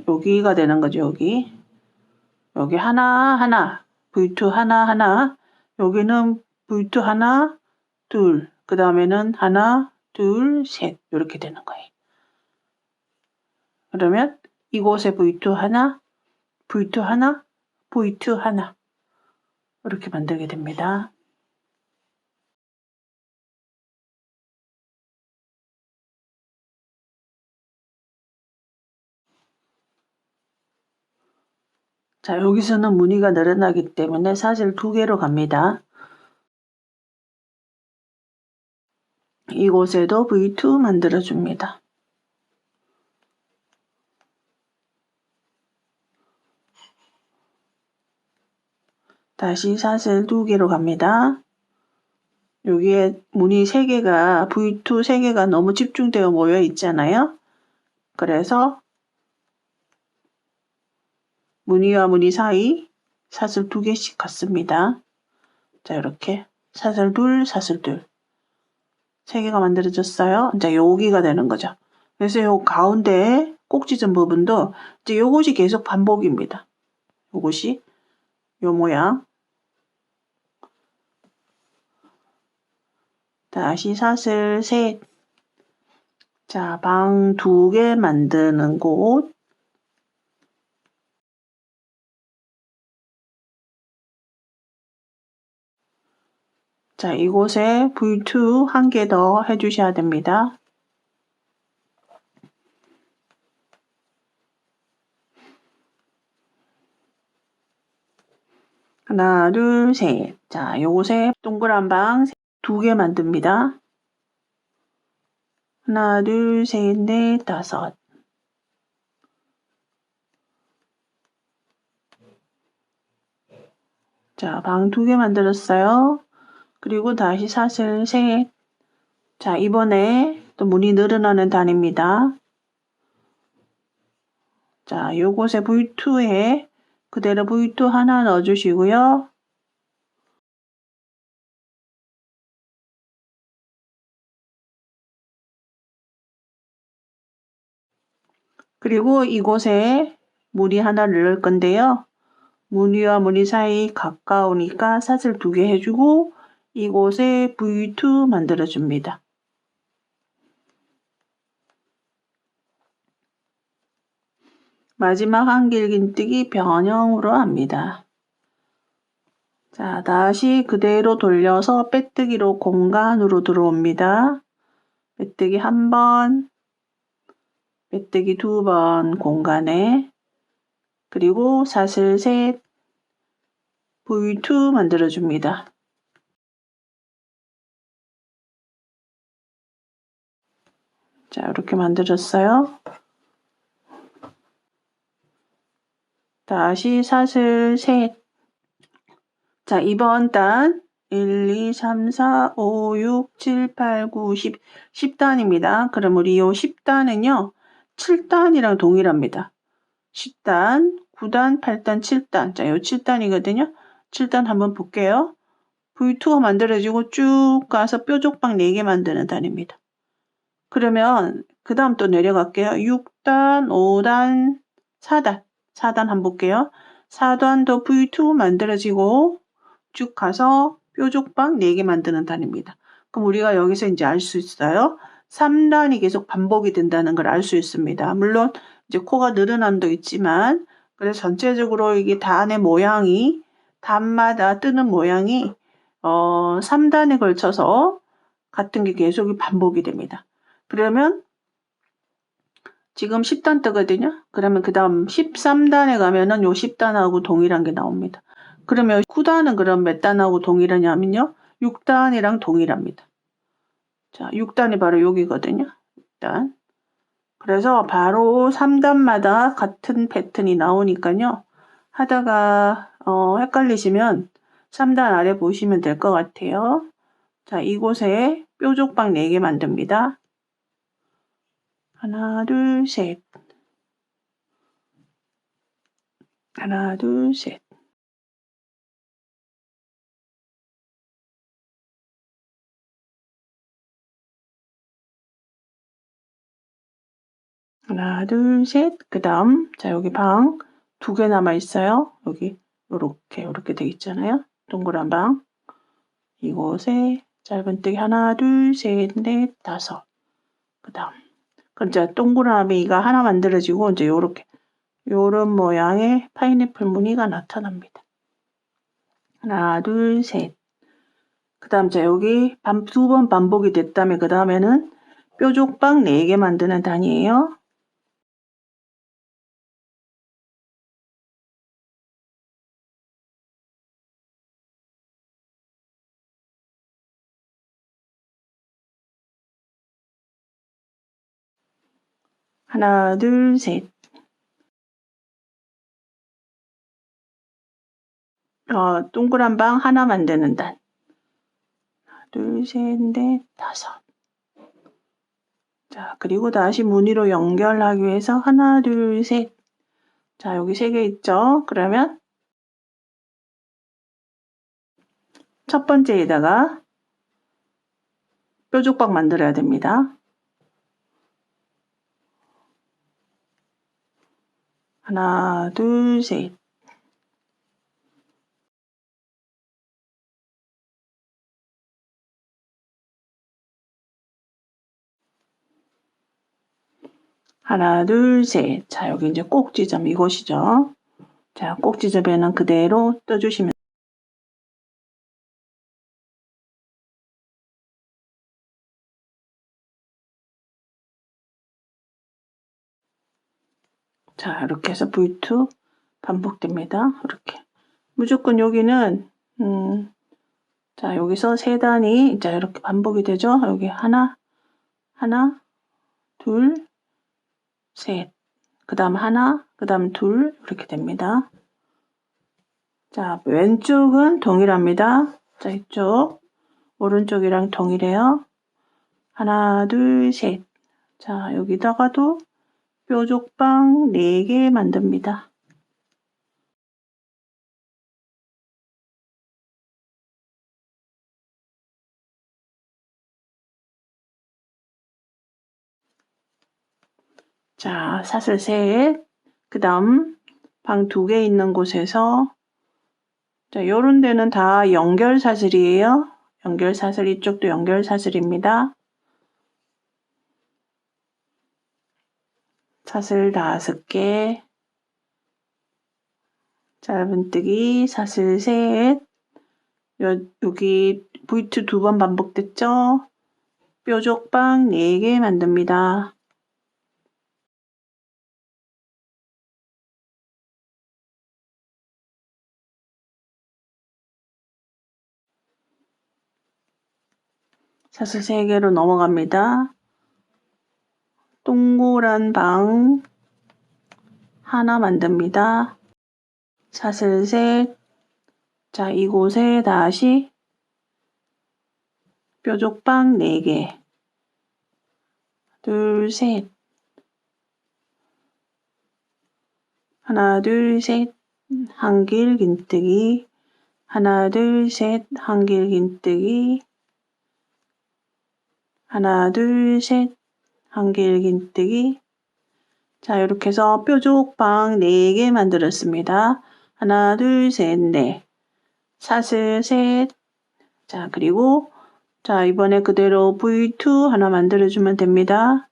Speaker 1: 여기가 되는 거죠. 여기 하나 V2 하나 여기는 V2 하나 둘 그 다음에는 하나 둘 셋 이렇게 되는 거예요. 그러면 이곳에 V2 하나 V2 하나 V2 하나 이렇게 만들게 됩니다. 자 여기서는 무늬가 늘어나기 때문에 사슬 2개로 갑니다. 이곳에도 V2 만들어줍니다. 다시 사슬 2개로 갑니다. 여기에 무늬 3개가 V2 3개가 너무 집중되어 모여 있잖아요. 그래서 무늬와 무늬 사이 사슬 2개씩 갖습니다. 자 이렇게 사슬 둘 사슬 둘 3개가 만들어졌어요. 이제 여기가 되는 거죠. 그래서 요 가운데 꼭지점 부분도 이제 요것이 계속 반복입니다. 요것이 요 모양. 다시 사슬 셋. 자, 방 2개 만드는 곳. 자, 이곳에 V2 한 개 더 해주셔야 됩니다. 하나, 둘, 셋. 자, 요곳에 동그란 방 2개 만듭니다. 하나, 둘, 셋, 넷, 다섯. 자, 방 2개 만들었어요. 그리고 다시 사슬 셋. 자, 이번에 또 무늬 늘어나는 단입니다. 자, 요곳에 V2에 그대로 V2 하나 넣어주시고요. 그리고 이곳에 무늬 하나를 넣을 건데요. 무늬와 무늬 사이 가까우니까 사슬 2개 해주고 이곳에 V2 만들어줍니다. 마지막 한길긴뜨기 변형으로 합니다. 자, 다시 그대로 돌려서 빼뜨기로 공간으로 들어옵니다. 빼뜨기 한 번, 빼뜨기 2번 공간에, 그리고 사슬 3, V2 만들어줍니다. 자, 이렇게 만들었어요. 다시 사슬 3. 자, 이번 단 1, 2, 3, 4, 5, 6, 7, 8, 9, 10, 10단입니다. 그럼 우리 이 10단은요, 7단이랑 동일합니다. 10단, 9단, 8단, 7단. 자, 요 7단이거든요. 7단 한번 볼게요. V2가 만들어지고 쭉 가서 뾰족방 4개 만드는 단입니다. 그러면 그 다음 또 내려갈게요. 6단, 5단, 4단. 4단 한번 볼게요. 4단도 V2 만들어지고 쭉 가서 뾰족방 4개 만드는 단입니다. 그럼 우리가 여기서 이제 알 수 있어요. 3단이 계속 반복이 된다는 걸 알 수 있습니다. 물론 이제 코가 늘어남도 있지만, 그래서 전체적으로 이게 단의 모양이, 단마다 뜨는 모양이 3단에 걸쳐서 같은 게 계속 반복이 됩니다. 그러면 지금 10단 뜨거든요. 그러면 그 다음 13단에 가면은 요 10단하고 동일한 게 나옵니다. 그러면 9단은 그럼 몇 단하고 동일하냐면요. 6단이랑 동일합니다. 자, 6단이 바로 여기거든요. 6단. 그래서 바로 3단마다 같은 패턴이 나오니까요. 하다가 헷갈리시면 3단 아래 보시면 될 것 같아요. 자, 이곳에 뾰족방 4개 만듭니다. 하나, 둘, 셋. 하나, 둘, 셋. 하나, 둘, 셋. 그 다음, 자, 여기 방 2개 남아 있어요. 여기, 요렇게 돼 있잖아요. 동그란 방. 이곳에 짧은뜨기 하나, 둘, 셋, 넷, 5. 그 다음. 그럼 이제 동그라미가 하나 만들어지고, 이제 요런 모양의 파인애플 무늬가 나타납니다. 하나, 둘, 셋. 그 다음, 자, 여기 2번 반복이 됐다면, 그 다음에는 뾰족방 4개 만드는 단이에요. 하나, 둘, 셋. 동그란 방 하나 만드는 단. 하나, 둘, 셋, 넷, 5. 자, 그리고 다시 무늬로 연결하기 위해서 하나, 둘, 셋. 자, 여기 3개 있죠? 그러면 첫 번째에다가 뾰족방 만들어야 됩니다. 하나, 둘, 셋. 하나, 둘, 셋. 자, 여기 이제 꼭지점 이곳이죠. 자, 꼭지점에는 그대로 떠주시면. 자, 이렇게 해서 V2 반복됩니다. 이렇게. 무조건 여기는, 자, 여기서 3단이, 자, 이렇게 반복이 되죠. 여기 하나, 둘, 셋. 그 다음 하나, 그 다음 둘, 이렇게 됩니다. 자, 왼쪽은 동일합니다. 자, 이쪽. 오른쪽이랑 동일해요. 하나, 둘, 셋. 자, 여기다가도 뾰족방 4개 만듭니다. 자, 사슬 셋. 그 다음 방 2개 있는 곳에서, 자, 요런 데는 다 연결 사슬이에요. 연결 사슬, 이쪽도 연결 사슬입니다. 사슬 5개. 짧은뜨기 사슬 셋. 여기 V2 2번 반복됐죠? 뾰족방 4개 만듭니다. 사슬 3개로 넘어갑니다. 동그란 방 하나 만듭니다. 사슬 셋. 자, 이곳에 다시 뾰족방 4개. 둘, 셋. 하나, 둘, 셋. 한길 긴뜨기. 하나, 둘, 셋. 한길 긴뜨기. 하나, 둘, 셋. 한길 긴뜨기. 자, 이렇게 해서 뾰족방 4개 만들었습니다. 하나, 둘, 셋, 넷. 사슬 셋. 자, 그리고 자, 이번에 그대로 V2 하나 만들어주면 됩니다.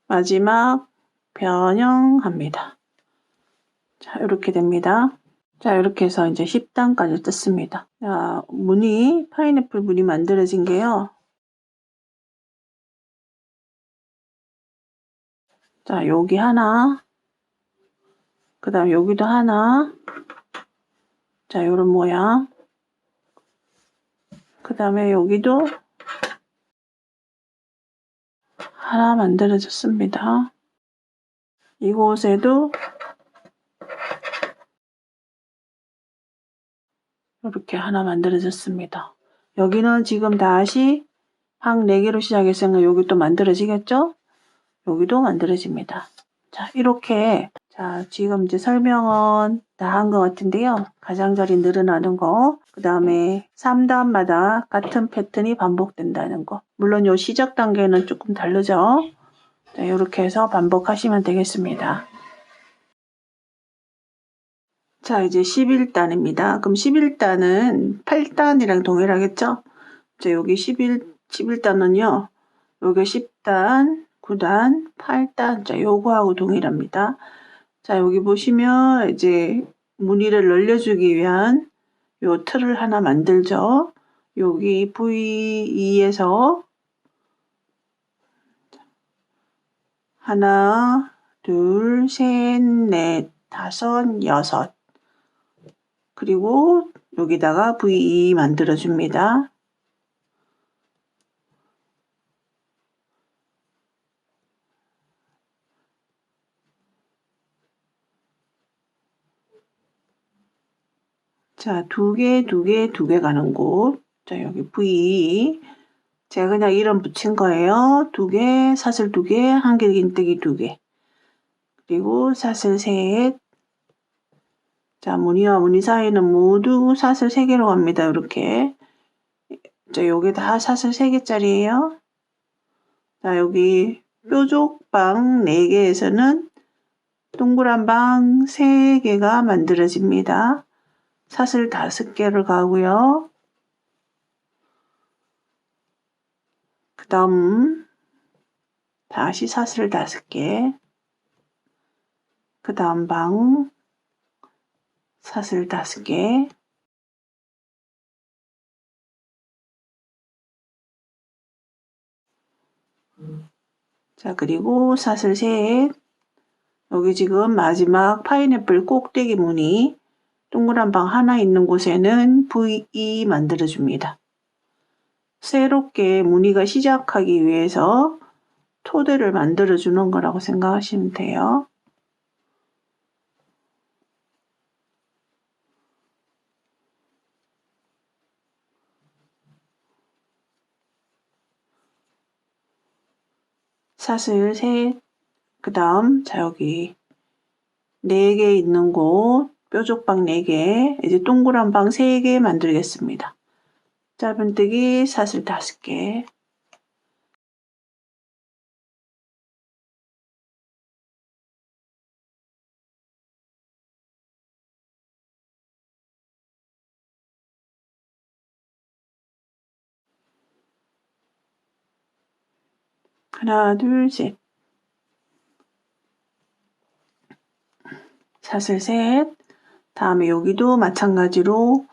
Speaker 1: 마지막 변형합니다. 자, 이렇게 됩니다. 자, 이렇게 해서 이제 10단까지 떴습니다. 자, 무늬, 파인애플 무늬 만들어진 게요. 자, 여기 하나. 그 다음 여기도 하나. 자, 요런 모양. 그 다음에 여기도 하나 만들어졌습니다. 이곳에도 이렇게 하나 만들어졌습니다. 여기는 지금 다시 방 4개로 시작했으니까 여기 또 만들어지겠죠? 여기도 만들어집니다. 자, 이렇게 자, 지금 이제 설명은 다 한 것 같은데요. 가장자리 늘어나는 거, 그 다음에 3단마다 같은 패턴이 반복된다는 거. 물론 요 시작 단계는 조금 다르죠. 자, 이렇게 해서 반복하시면 되겠습니다. 자, 이제 11단입니다. 그럼 11단은 8단이랑 동일하겠죠? 자, 여기 11단은요. 요게 10단, 9단, 8단. 자, 요거하고 동일합니다. 자, 여기 보시면 이제 무늬를 늘려주기 위한 요 틀을 하나 만들죠. 여기 V2에서 하나, 둘, 셋, 넷, 다섯, 여섯. 그리고 여기다가 V2 만들어줍니다. 자, 2개, 2개, 2개 가는 곳. 자, 여기 V. 제가 그냥 이름 붙인 거예요. 2개, 사슬 2개, 한길 긴뜨기 2개. 그리고 사슬 셋. 자, 무늬와 무늬 사이는 모두 사슬 3개로 갑니다. 이렇게. 자, 여기 다 사슬 3개짜리예요. 자, 여기 뾰족방 4개에서는 동그란 방 3개가 만들어집니다. 사슬 5개를 가고요. 그 다음 다시 사슬 5개. 그 다음 방 사슬 5개. 자, 그리고 사슬 셋. 여기 지금 마지막 파인애플 꼭대기 무늬 동그란 방 하나 있는 곳에는 V2 만들어줍니다. 새롭게 무늬가 시작하기 위해서 토대를 만들어주는 거라고 생각하시면 돼요. 사슬 셋, 그 다음 자 여기 4개 있는 곳 뾰족방 4개, 이제 동그란 방 3개 만들겠습니다. 짧은뜨기 사슬 5개. 하나, 둘, 셋. 사슬 셋. 다음에 여기도 마찬가지로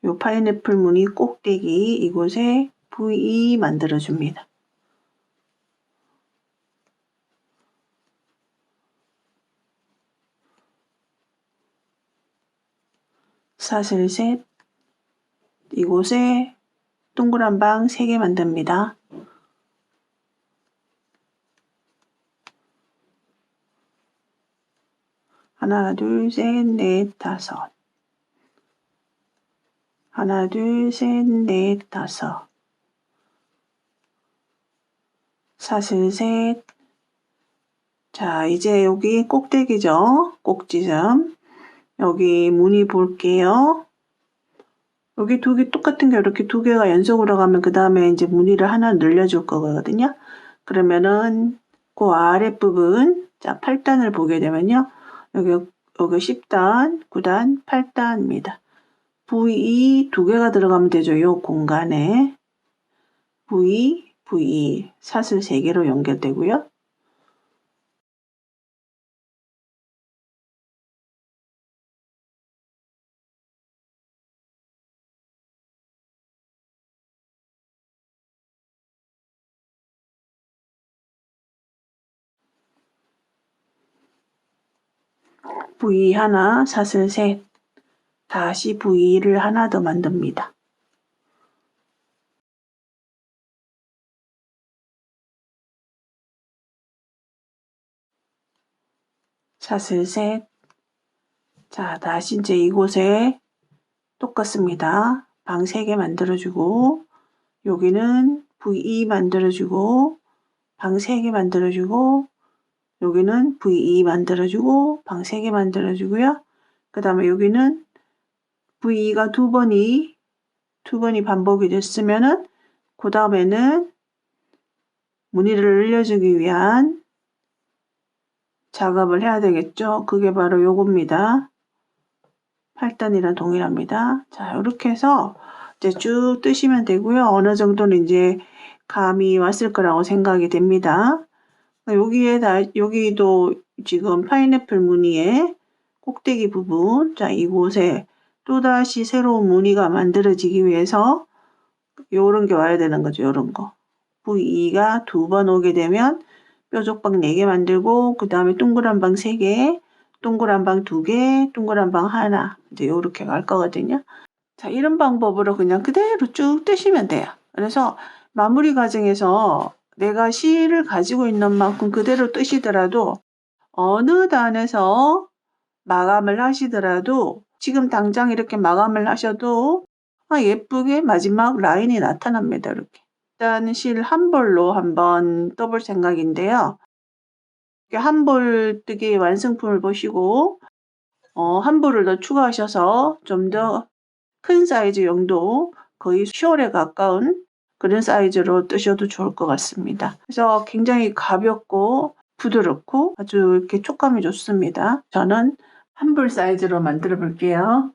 Speaker 1: 요 파인애플 무늬 꼭대기 이곳에 V 만들어줍니다. 사슬 셋, 이곳에 동그란 방 3개 만듭니다. 하나, 둘, 셋, 넷, 다섯. 하나, 둘, 셋, 넷, 다섯. 사슬 셋. 자, 이제 여기 꼭대기죠? 꼭지점. 여기 무늬 볼게요. 여기 2개 똑같은 게 이렇게 2개가 연속으로 가면 그 다음에 이제 무늬를 하나 늘려줄 거거든요. 그러면은 그 아랫부분, 자, 8단을 보게 되면요. 여기 10단, 9단, 8단입니다. V 2개가 들어가면 되죠. 요 공간에. V, 사슬 3개로 연결되고요. V 하나, 사슬 셋. 다시 V를 하나 더 만듭니다. 사슬 셋. 자, 다시 이제 이곳에 똑같습니다. 방 3개 만들어주고, 여기는 V2 만들어주고, 방 3개 만들어주고, 여기는 V2 만들어주고, 방 3개 만들어주고요. 그 다음에 여기는 V2가 2번이 반복이 됐으면은, 그 다음에는 무늬를 늘려주기 위한 작업을 해야 되겠죠. 그게 바로 요겁니다. 8단이랑 동일합니다. 자, 이렇게 해서 이제 쭉 뜨시면 되고요. 어느 정도는 이제 감이 왔을 거라고 생각이 됩니다. 여기도 지금 파인애플 무늬의 꼭대기 부분, 자, 이곳에 또다시 새로운 무늬가 만들어지기 위해서 요런 게 와야 되는 거죠. 요런 거. V2가 2번 오게 되면 뾰족방 4개 만들고, 그 다음에 동그란 방 3개, 동그란 방 2개, 동그란 방 하나. 이제 요렇게 갈 거거든요. 자, 이런 방법으로 그냥 그대로 쭉 뜨시면 돼요. 그래서 마무리 과정에서 내가 실을 가지고 있는 만큼 그대로 뜨시더라도 어느 단에서 마감을 하시더라도 지금 당장 이렇게 마감을 하셔도 예쁘게 마지막 라인이 나타납니다. 이렇게. 일단 실 한 볼로 한번 떠볼 생각인데요. 한 볼 뜨기 완성품을 보시고 한 볼을 더 추가하셔서 좀 더 큰 사이즈 용도 거의 숄에 가까운 그런 사이즈로 뜨셔도 좋을 것 같습니다. 그래서 굉장히 가볍고 부드럽고 아주 이렇게 촉감이 좋습니다. 저는 한 볼 사이즈로 만들어 볼게요.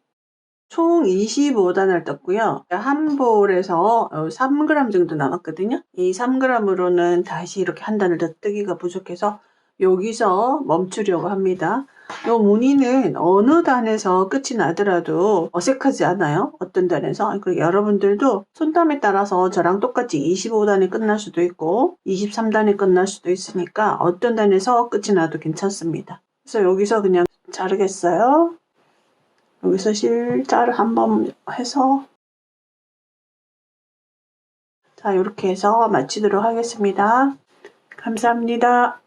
Speaker 1: 총 25단을 떴고요. 한 볼에서 3g 정도 남았거든요. 이 3g으로는 다시 이렇게 한 단을 더 뜨기가 부족해서 여기서 멈추려고 합니다. 이 무늬는 어느 단에서 끝이 나더라도 어색하지 않아요. 어떤 단에서. 그리고 여러분들도 손땀에 따라서 저랑 똑같이 25단에 끝날 수도 있고 23단에 끝날 수도 있으니까 어떤 단에서 끝이 나도 괜찮습니다. 그래서 여기서 그냥 자르겠어요. 여기서 실자를 한번 해서 자, 이렇게 해서 마치도록 하겠습니다. 감사합니다.